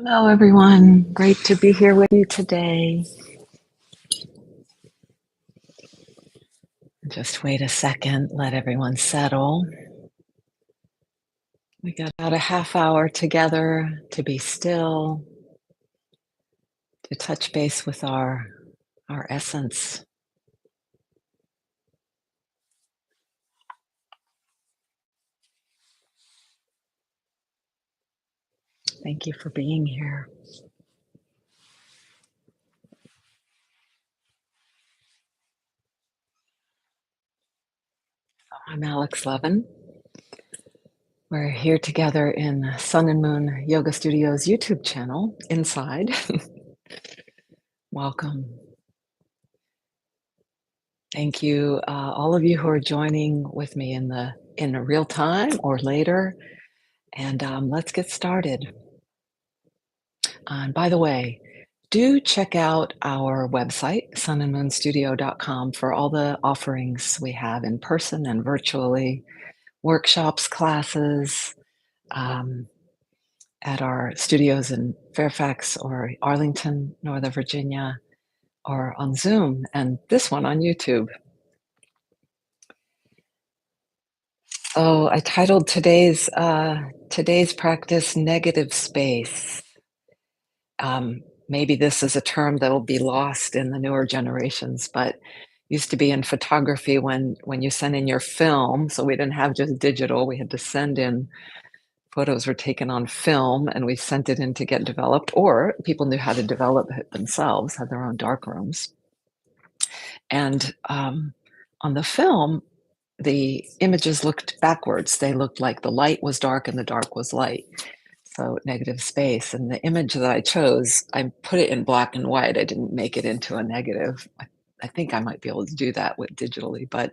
Hello, everyone. Great to be here with you today. Just wait a second, let everyone settle. We got about a half hour together to be still, to touch base with our essence. Thank you for being here. I'm aLex Levin. We're here together in Sun and Moon Yoga Studios YouTube channel, inside. Welcome. Thank you, all of you who are joining with me in real time or later. And let's get started. And by the way, do check out our website, sunandmoonstudio.com, for all the offerings we have in person and virtually, workshops, classes, at our studios in Fairfax or Arlington, Northern Virginia, or on Zoom, and this one on YouTube. So I titled today's practice "Negative Space." Maybe this is a term that will be lost in the newer generations, but used to be in photography when you sent in your film, so we didn't have just digital, we had to send in photos were taken on film, and we sent it in to get developed, or people knew how to develop it themselves, had their own dark rooms. And, on the film, the images looked backwards. They looked like the light was dark and the dark was light. So negative space. And the image that I chose, I put it in black and white. I didn't make it into a negative. I think I might be able to do that with digitally, but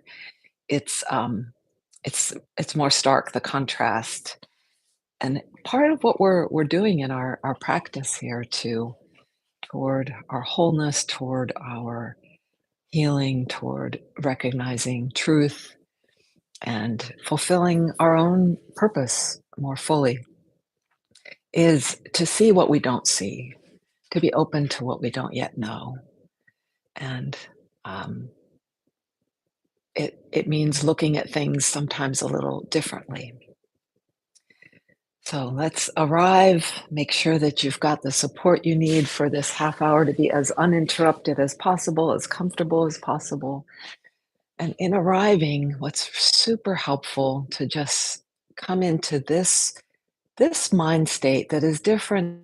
it's it's more stark, the contrast. And part of what we're doing in our practice here toward our wholeness, toward our healing, toward recognizing truth and fulfilling our own purpose more fully is to see what we don't see, to be open to what we don't yet know. And um, it means looking at things sometimes a little differently. So let's arrive, make sure that you've got the support you need for this half hour to be as uninterrupted as possible, as comfortable as possible. And in arriving, what's super helpful to just come into this mind state that is than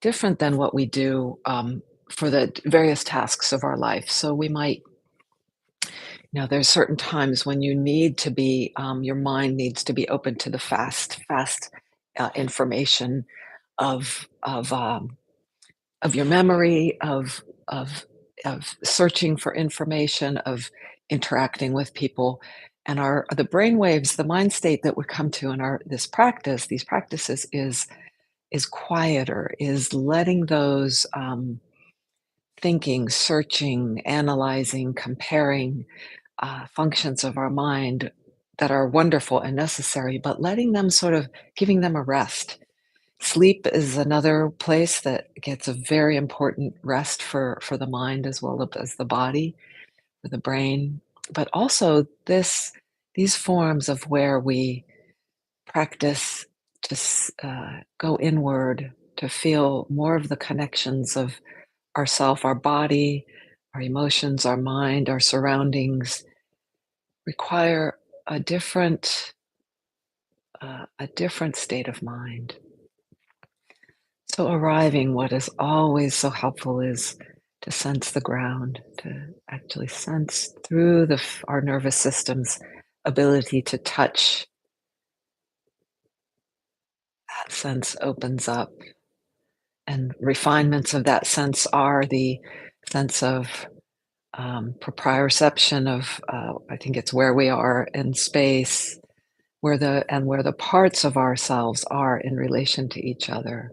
different than what we do for the various tasks of our life. So we might, there's certain times when you need to be, your mind needs to be open to the fast information of of your memory, of searching for information, of interacting with people, and our the brain waves, the mind state that we come to in our these practices is quieter, is letting those thinking, searching, analyzing, comparing functions of our mind that are wonderful and necessary, but letting them sort of giving them a rest. Sleep is another place that gets a very important rest for the mind as well as the body, for the brain, but also these forms of where we practice to go inward, to feel more of the connections of ourself, our body, our emotions, our mind, our surroundings, require a different state of mind. So arriving, what is always so helpful is to sense the ground, to actually sense through our nervous system's ability to touch. That sense opens up, and refinements of that sense are the sense of proprioception of, I think it's where we are in space, where the parts of ourselves are in relation to each other.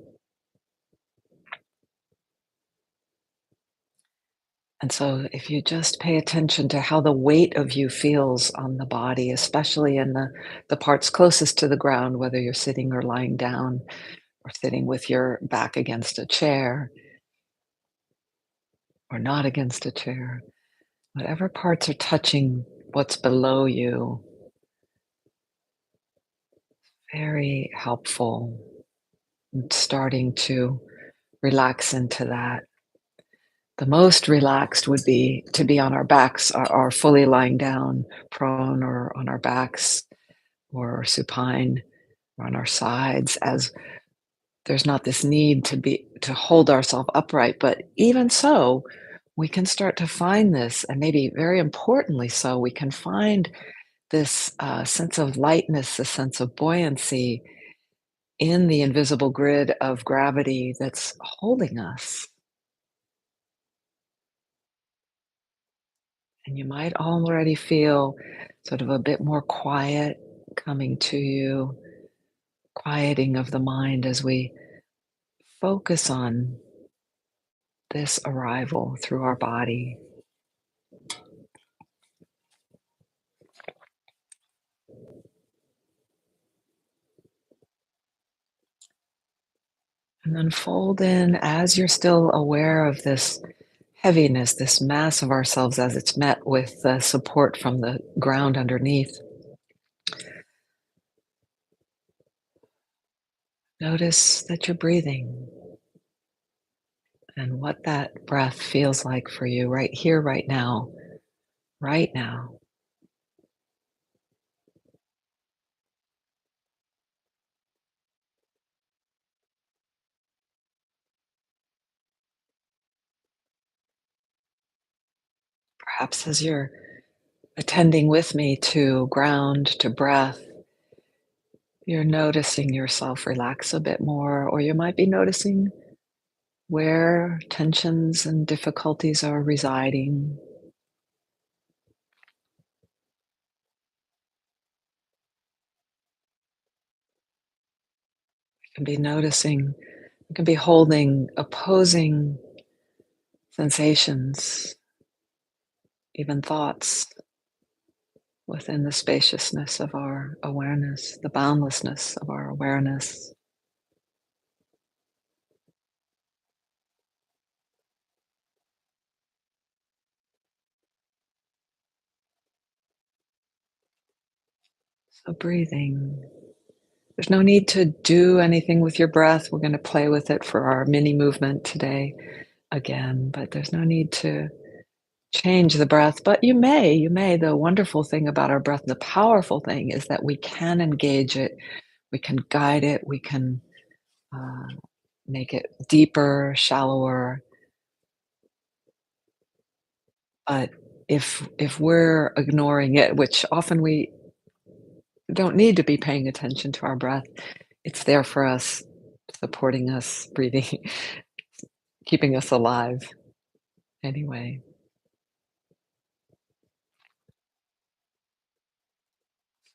And so if you just pay attention to how the weight of you feels on the body, especially in the parts closest to the ground, whether you're sitting or lying down, or sitting with your back against a chair or not against a chair. Whatever parts are touching what's below you, very helpful in starting to relax into that. The most relaxed would be to be on our backs, or fully lying down, prone, or on our backs, or supine, or on our sides, as there's not this need to hold ourselves upright. But even so, we can start to find this, and maybe very importantly so, we can find this sense of lightness, a sense of buoyancy in the invisible grid of gravity that's holding us. And you might already feel sort of a bit more quiet coming to you, quieting of the mind as we focus on this arrival through our body. And then fold in as you're still aware of this heaviness, this mass of ourselves as it's met with the support from the ground underneath. Notice that you're breathing and what that breath feels like for you right here, right now, right now. Perhaps as you're attending with me to ground, to breath, you're noticing yourself relax a bit more, or you might be noticing where tensions and difficulties are residing. You can be noticing, you can be holding opposing sensations, even thoughts within the spaciousness of our awareness, the boundlessness of our awareness. So breathing. There's no need to do anything with your breath. We're going to play with it for our mini movement today again, but there's no need to change the breath. But you may. The wonderful thing about our breath, the powerful thing is that we can engage it, we can guide it, we can uh, make it deeper, shallower. But if we're ignoring it, which often we don't need to be paying attention to our breath, it's there for us, supporting us, breathing, keeping us alive anyway.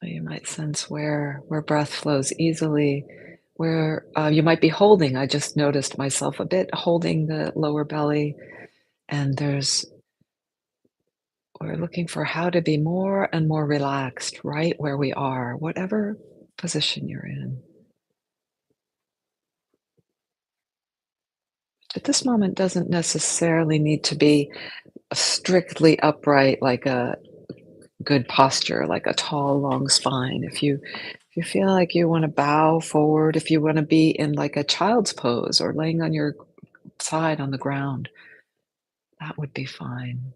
So you might sense where breath flows easily, where you might be holding. I just noticed myself a bit holding the lower belly, and we're looking for how to be more and more relaxed right where we are, whatever position you're in. At this moment doesn't necessarily need to be strictly upright, like a good posture, like a tall, long spine. If you feel like you want to bow forward, if you want to be in like a child's pose or laying on your side on the ground, that would be fine.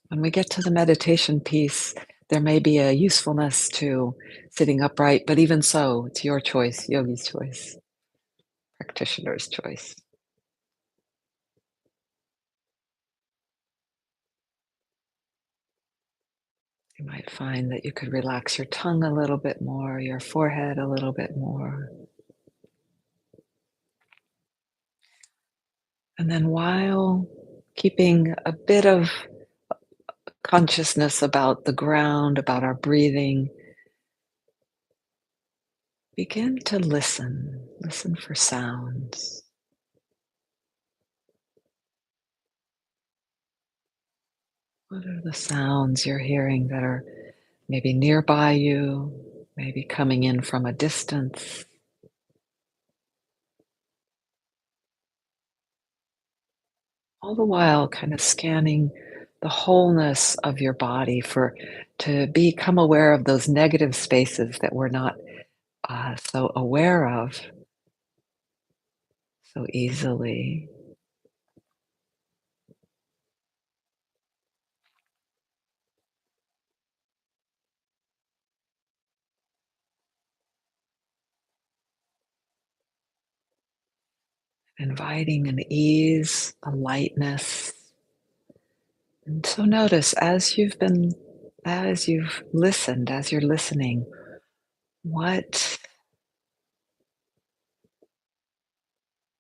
When we get to the meditation piece, there may be a usefulness to sitting upright, but even so, it's your choice, yogi's choice, practitioner's choice. You might find that you could relax your tongue a little bit more, your forehead a little bit more. And then while keeping a bit of consciousness about the ground, about our breathing, begin to listen. Listen for sounds. What are the sounds you're hearing that are maybe nearby you, maybe coming in from a distance? all the while kind of scanning the wholeness of your body for to become aware of those negative spaces that we're not so aware of so easily. Inviting an ease, a lightness. And so notice as you've listened, as you're listening, what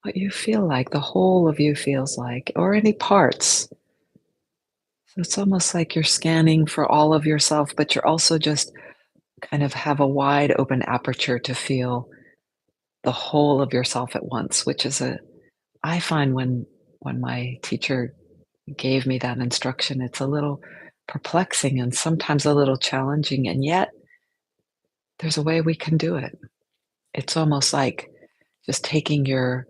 what you feel like, the whole of you feels like, or any parts. So it's almost like you're scanning for all of yourself, but you're also just kind of have a wide open aperture to feel the whole of yourself at once, which is a I find when my teacher gave me that instruction, it's a little perplexing and sometimes a little challenging, and yet there's a way we can do it. It's almost like just taking your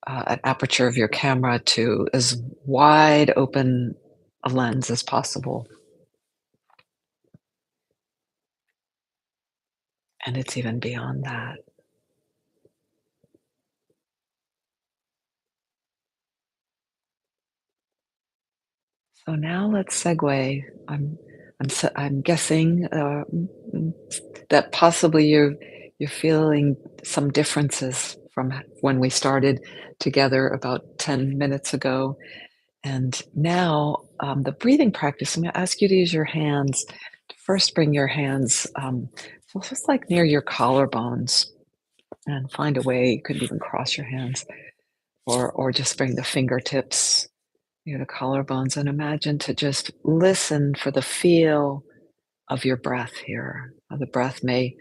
an aperture of your camera to as wide open a lens as possible, and it's even beyond that. So now let's segue. I'm guessing that possibly you're feeling some differences from when we started together about 10 minutes ago. And now, the breathing practice, I'm going to ask you to use your hands. First, bring your hands so just like near your collarbones, and find a way. You could even cross your hands, or just bring the fingertips near the collarbones, and imagine to just listen for the feel of your breath here. How the breath may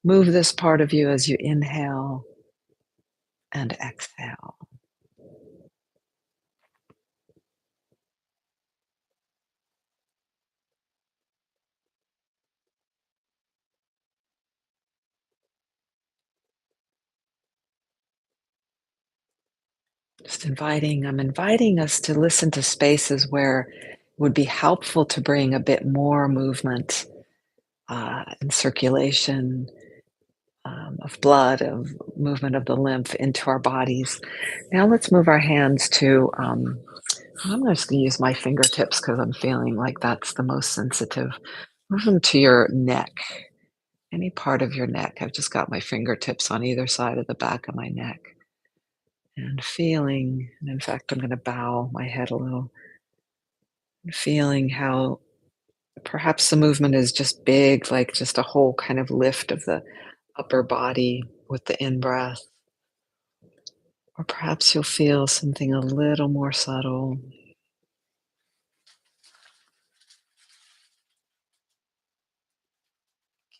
move this part of you as you inhale and exhale. I'm inviting us to listen to spaces where it would be helpful to bring a bit more movement and circulation of blood, of movement of the lymph into our bodies. Now let's move our hands to, I'm just going to use my fingertips because I'm feeling like that's the most sensitive. Move them to your neck, any part of your neck. I've just got my fingertips on either side of the back of my neck. And feeling, and in fact, I'm going to bow my head a little, feeling how perhaps the movement is just big, like just a whole kind of lift of the upper body with the in breath. Or perhaps you'll feel something a little more subtle,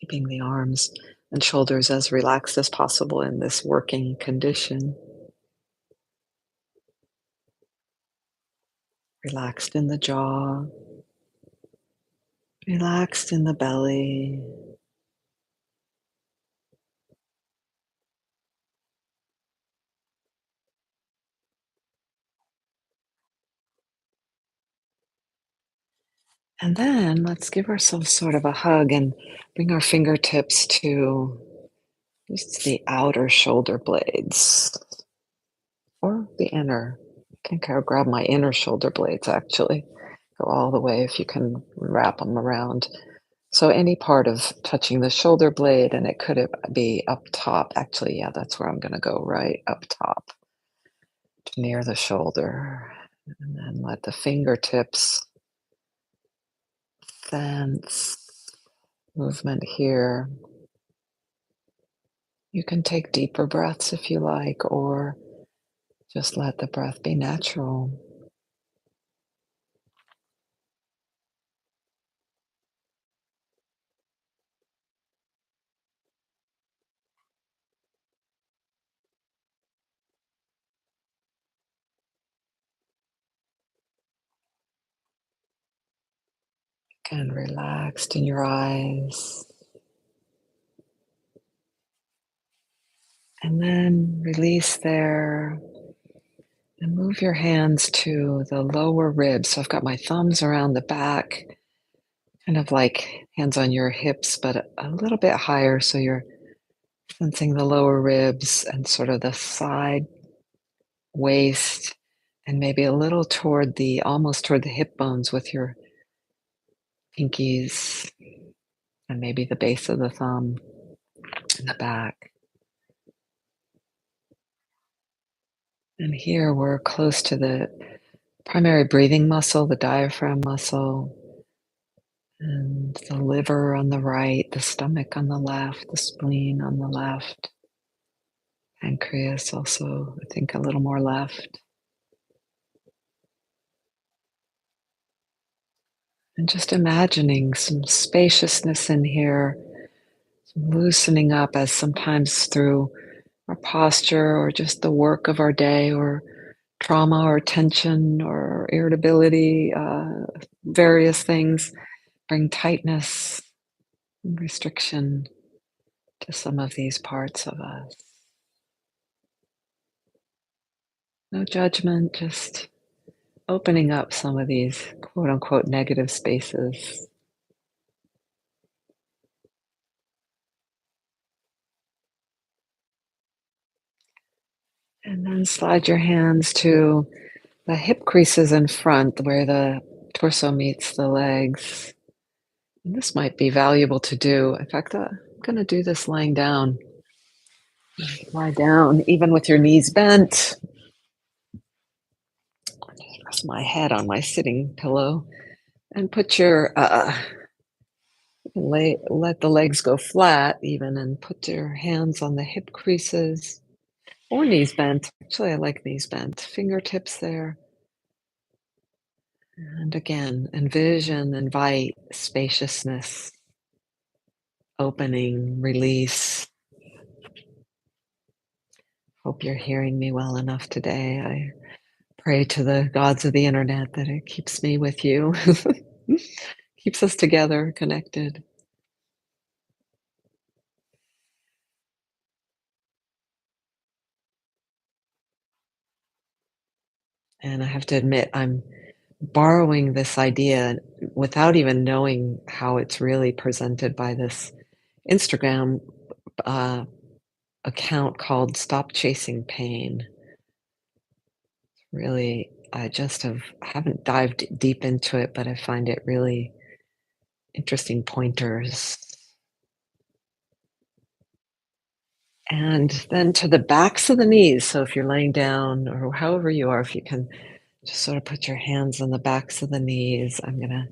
keeping the arms and shoulders as relaxed as possible in this working condition. Relaxed in the jaw, relaxed in the belly. And then let's give ourselves sort of a hug and bring our fingertips to just the outer shoulder blades or the inner. I think I'll grab my inner shoulder blades actually. Go all the way if you can wrap them around. So any part of touching the shoulder blade, and it could be up top. Actually, yeah, that's where I'm going to go, right up top near the shoulder. And then let the fingertips sense movement here. You can take deeper breaths if you like, or just let the breath be natural. Again, relaxed in your eyes. And then release there. And move your hands to the lower ribs. So I've got my thumbs around the back, kind of like hands on your hips, but a little bit higher. So you're sensing the lower ribs and sort of the side waist, and maybe a little toward the almost toward the hip bones with your pinkies and maybe the base of the thumb in the back. And here we're close to the primary breathing muscle, the diaphragm muscle, and the liver on the right, the stomach on the left, the spleen on the left, pancreas also, I think a little more left. And just imagining some spaciousness in here, some loosening up as sometimes through our posture or just the work of our day or trauma or tension or irritability, various things bring tightness and restriction to some of these parts of us. No judgment, just opening up some of these quote unquote negative spaces. And then slide your hands to the hip creases in front where the torso meets the legs. And this might be valuable to do. In fact, I'm going to do this lying down. Lie down, even with your knees bent. Rest my head on my sitting pillow and put your let the legs go flat even and put your hands on the hip creases or knees bent. Actually, I like knees bent. Fingertips there. And again, envision, invite spaciousness, opening, release. Hope you're hearing me well enough today. I pray to the gods of the internet that it keeps me with you, keeps us together, connected. And I have to admit, I'm borrowing this idea without even knowing how it's really presented by this Instagram uh, account called Stop Chasing Pain. Really, I just haven't dived deep into it, but I find it really interesting pointers. And then to the backs of the knees. So if you're laying down or however you are, if you can just sort of put your hands on the backs of the knees. I'm going to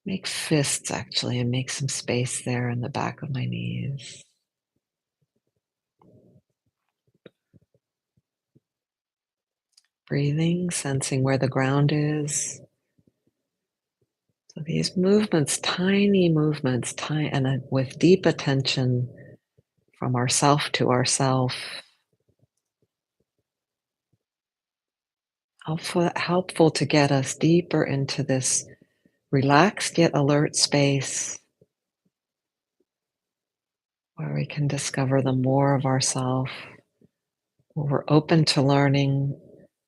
make fists actually and make some space there in the back of my knees. Breathing, sensing where the ground is. So these movements, tiny movements, and with deep attention from ourself to ourself, helpful to get us deeper into this relaxed yet alert space where we can discover the more of ourself, where we're open to learning,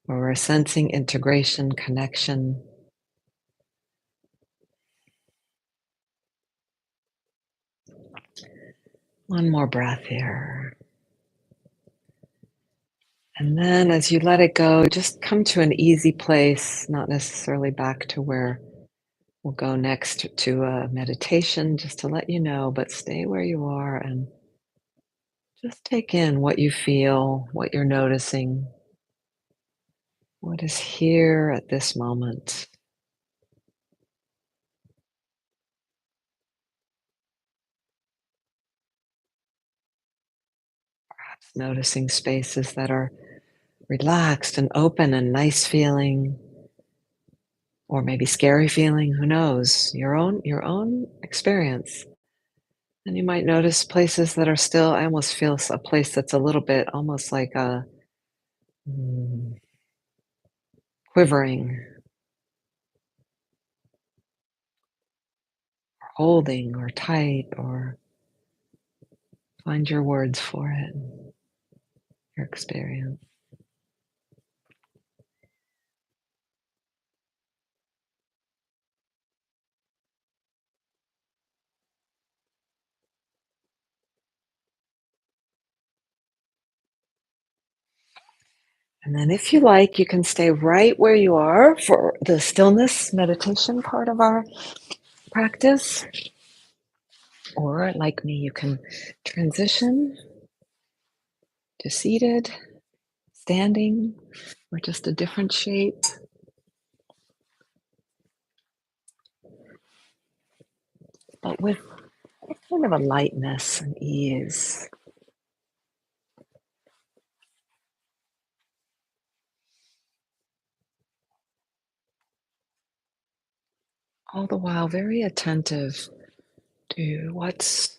where we're sensing integration, connection. One more breath here. And then as you let it go, just come to an easy place, not necessarily back to where we'll go next to a meditation, just to let you know, but stay where you are and just take in what you feel, what you're noticing, what is here at this moment. Noticing spaces that are relaxed and open and nice feeling, or maybe scary feeling, who knows? Your own experience. And you might notice places that are still, I almost feel a place that's a little bit almost like a mm, quivering, or holding, or tight, or find your words for it, your experience. And then, if you like, you can stay right where you are for the stillness meditation part of our practice. Or, like me, you can transition to seated, standing, or just a different shape, but with kind of a lightness and ease. All the while very attentive to what's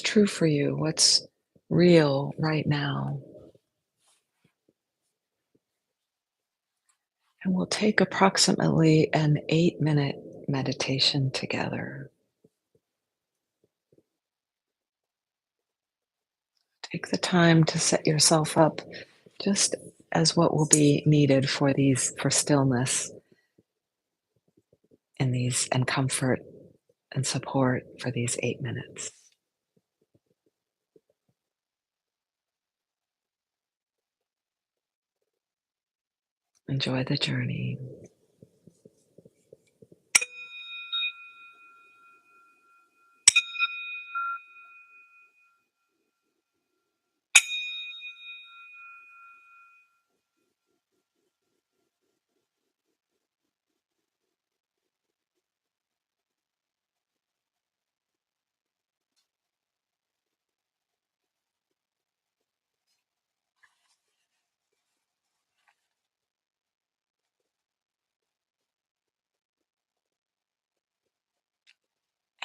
true for you, what's real right now. And we'll take approximately an 8-minute meditation together. Take the time to set yourself up just as what will be needed for stillness and comfort and support for these 8 minutes. Enjoy the journey.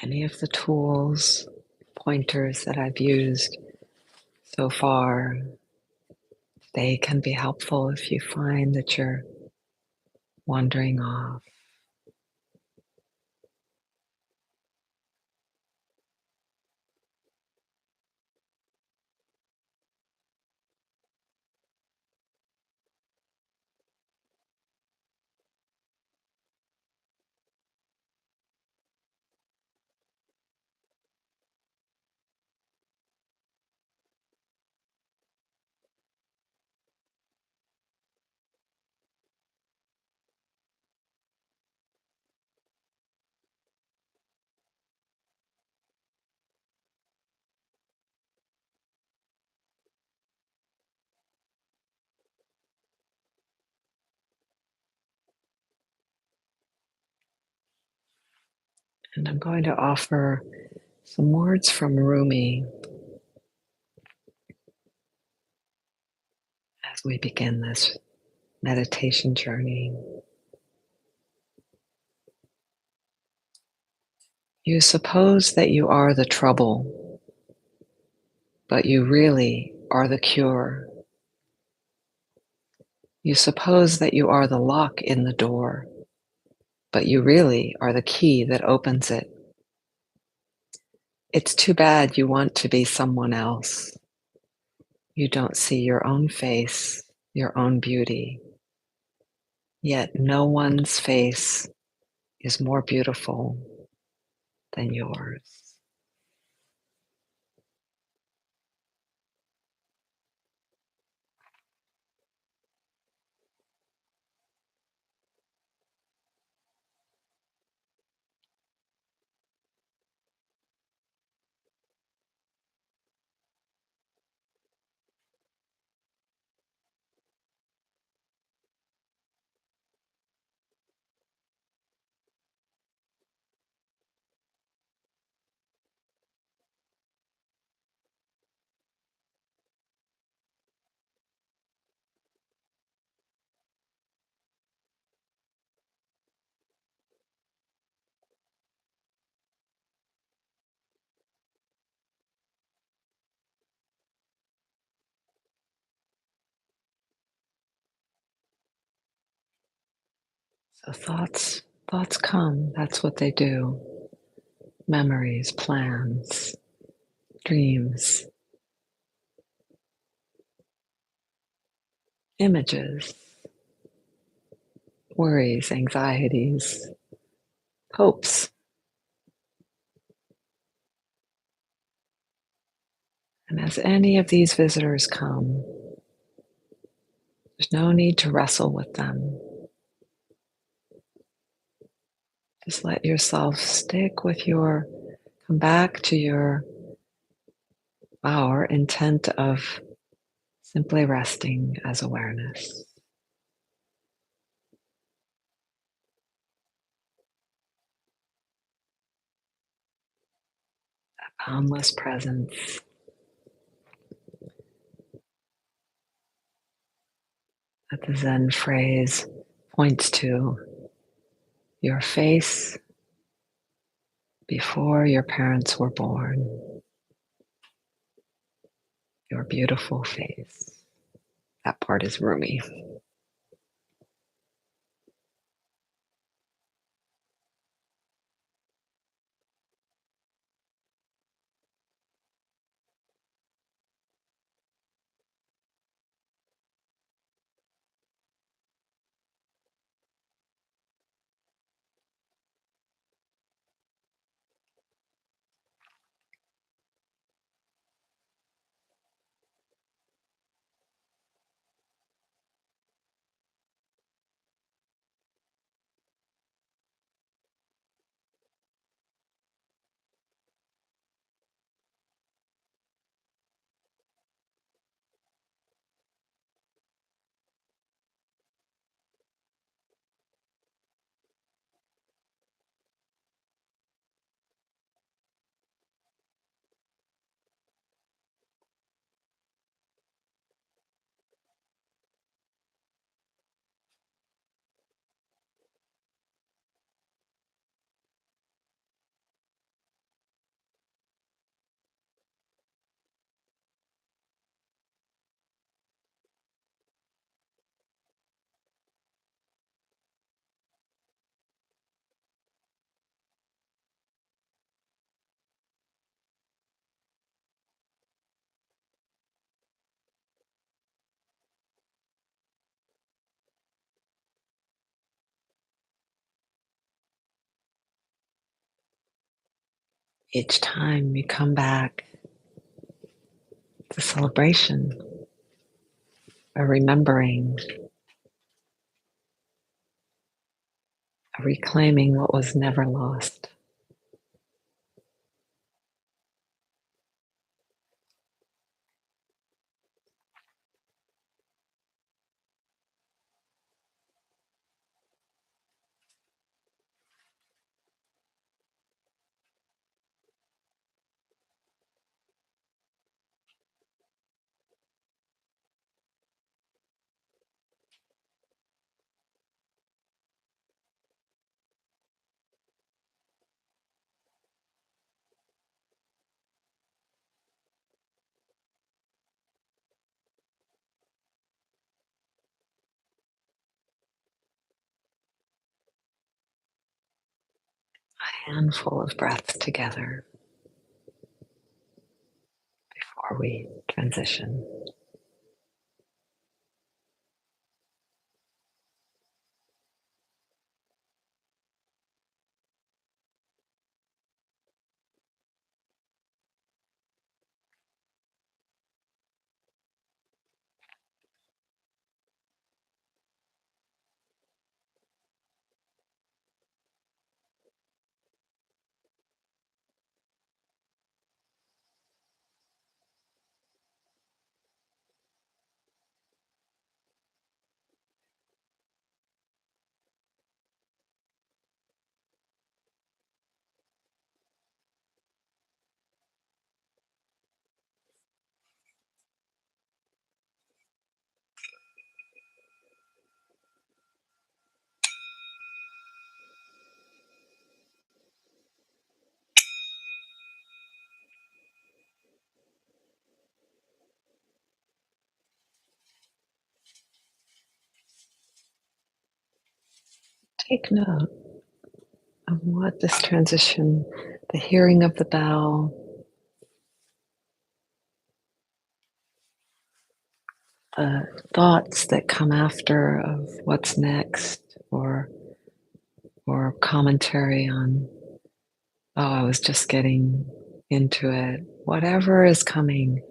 Any of the tools, pointers that I've used so far, they can be helpful if you find that you're wandering off. And I'm going to offer some words from Rumi as we begin this meditation journey. You suppose that you are the trouble, but you really are the cure. You suppose that you are the lock in the door, but you really are the key that opens it. It's too bad you want to be someone else. You don't see your own face, your own beauty. Yet no one's face is more beautiful than yours. So thoughts come, that's what they do. Memories, plans, dreams, images, worries, anxieties, hopes. And as any of these visitors come, There's no need to wrestle with them. Just let yourself stick with come back to our intent of simply resting as awareness, boundless presence that the Zen phrase points to your face before your parents were born, your beautiful face. That part is Rumi. Each time you come back to celebration, a remembering, a reclaiming what was never lost. A handful of breaths together before we transition. Take note of what this transition, the hearing of the bell, the thoughts that come after of what's next, or commentary on, oh, I was just getting into it. Whatever is coming,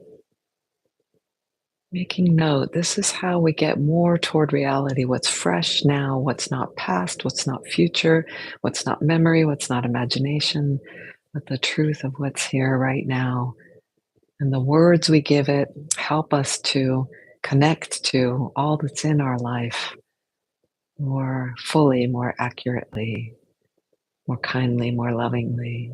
Making note, this is how we get more toward reality. What's fresh now, what's not past, what's not future, what's not memory, what's not imagination, but the truth of what's here right now. And the words we give it help us to connect to all that's in our life more fully, more accurately, more kindly, more lovingly.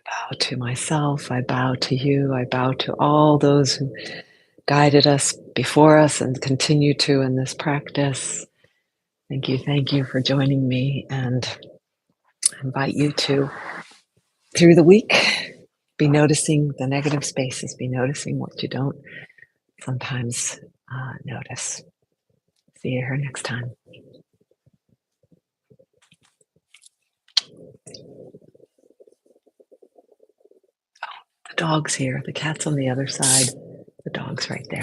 Bow to myself, I bow to you, I bow to all those who guided us before us and continue to in this practice. Thank you for joining me, and I invite you to, through the week, be noticing the negative spaces, be noticing what you don't sometimes notice. See you here next time. The dog's here, the cat's on the other side, the dog's right there.